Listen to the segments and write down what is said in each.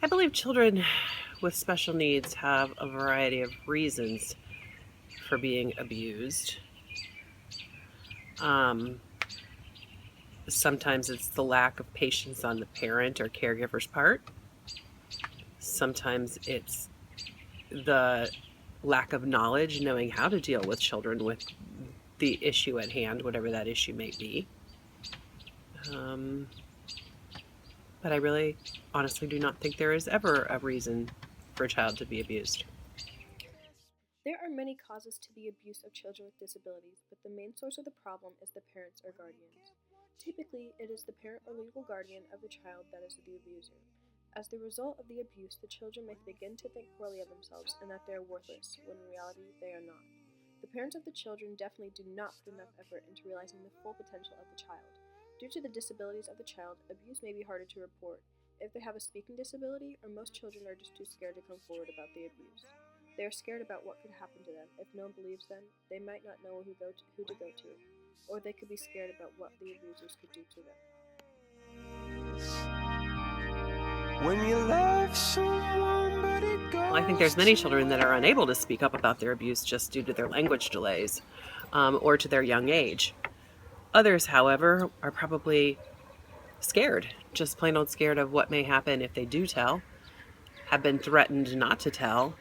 I believe children with special needs have a variety of reasons for being abused. Um, Sometimes it's the lack of patience on the parent or caregiver's part. Sometimes it's the lack of knowledge, knowing how to deal with children with the issue at hand, whatever that issue may be. But I really, honestly do not think there is ever a reason for a child to be abused. There are many causes to the abuse of children with disabilities, but the main source of the problem is the parents or guardians. Typically, it is the parent or legal guardian of the child that is the abuser. As the result of the abuse, the children may begin to think poorly of themselves and that they are worthless, when in reality they are not. The parents of the children definitely do not put enough effort into realizing the full potential of the child. Due to the disabilities of the child, abuse may be harder to report if they have a speaking disability, or most children are just too scared to come forward about the abuse. They are scared about what could happen to them. If no one believes them, they might not know who to go to, or they could be scared about what the abusers could do to them. When you love someone, but it goes Well, I think there's many children that are unable to speak up about their abuse just due to their language delays or to their young age. Others, however, are probably scared, just plain old scared of what may happen if they do tell, have been threatened not to tell,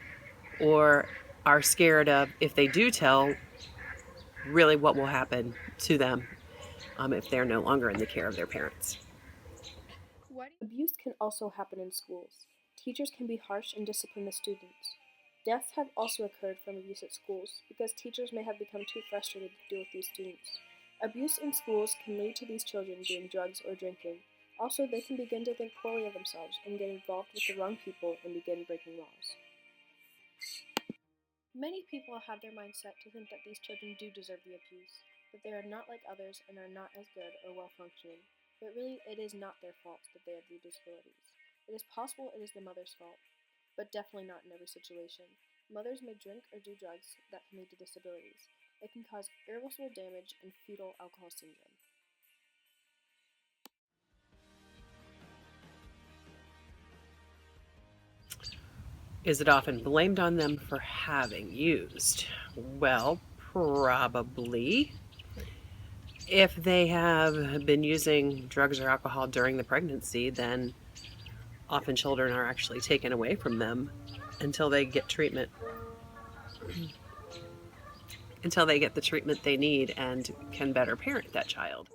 or are scared of, if they do tell, really what will happen to them if they're no longer in the care of their parents. Abuse can also happen in schools. Teachers can be harsh and discipline the students. Deaths have also occurred from abuse at schools because teachers may have become too frustrated to deal with these students. Abuse in schools can lead to these children doing drugs or drinking. Also, they can begin to think poorly of themselves and get involved with the wrong people and begin breaking laws. Many people have their mind set to think that these children do deserve the abuse, that they are not like others and are not as good or well functioning. But really, it is not their fault that they have the disabilities. It is possible it is the mother's fault, but definitely not in every situation. Mothers may drink or do drugs that can lead to disabilities. It can cause irreversible damage and fetal alcohol syndrome. Is it often blamed on them for having used? Well, probably. If they have been using drugs or alcohol during the pregnancy, then often children are actually taken away from them until they get treatment. Until they get the treatment they need and can better parent that child.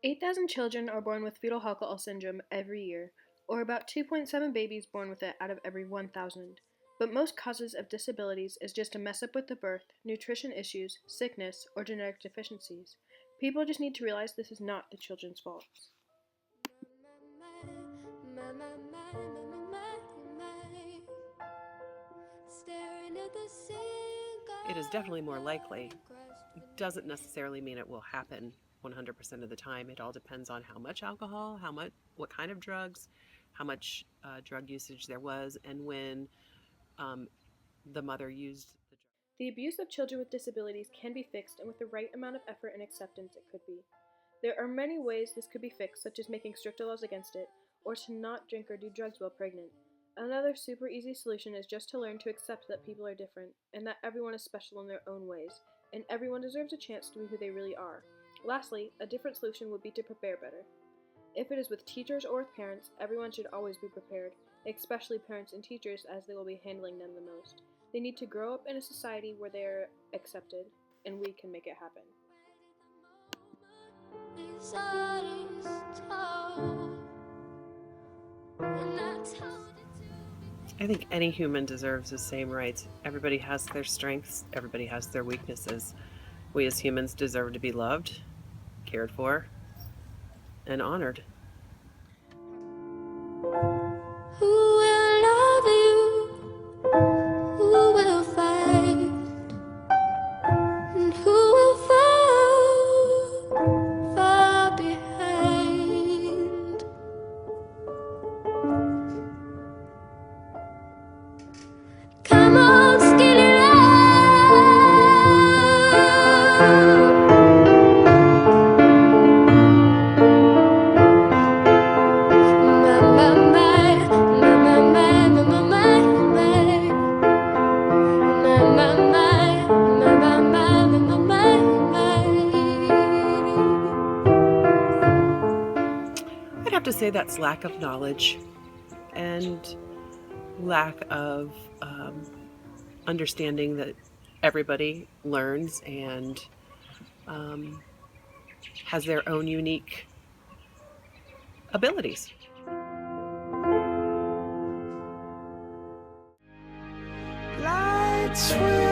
8,000 children are born with fetal alcohol syndrome every year, or about 2.7 babies born with it out of every 1,000. But most causes of disabilities is just a mess up with the birth, nutrition issues, sickness, or genetic deficiencies. People just need to realize this is not the children's fault. It is definitely more likely. It doesn't necessarily mean it will happen 100% of the time. It all depends on how much alcohol, what kind of drugs, how much drug usage there was, and when the mother used the drug. The abuse of children with disabilities can be fixed, and with the right amount of effort and acceptance, it could be. There are many ways this could be fixed, such as making stricter laws against it, or to not drink or do drugs while pregnant. Another super easy solution is just to learn to accept that people are different, and that everyone is special in their own ways, and everyone deserves a chance to be who they really are. Lastly, a different solution would be to prepare better. If it is with teachers or with parents, everyone should always be prepared, especially parents and teachers, as they will be handling them the most. They need to grow up in a society where they are accepted, and we can make it happen. I think any human deserves the same rights. Everybody has their strengths, everybody has their weaknesses. We as humans deserve to be loved, cared for, and honored. Who will love you? Who will fight? And who will fall far behind? Come on, skinny love. that's lack of knowledge and lack of understanding that everybody learns and um, has their own unique abilities. Lights will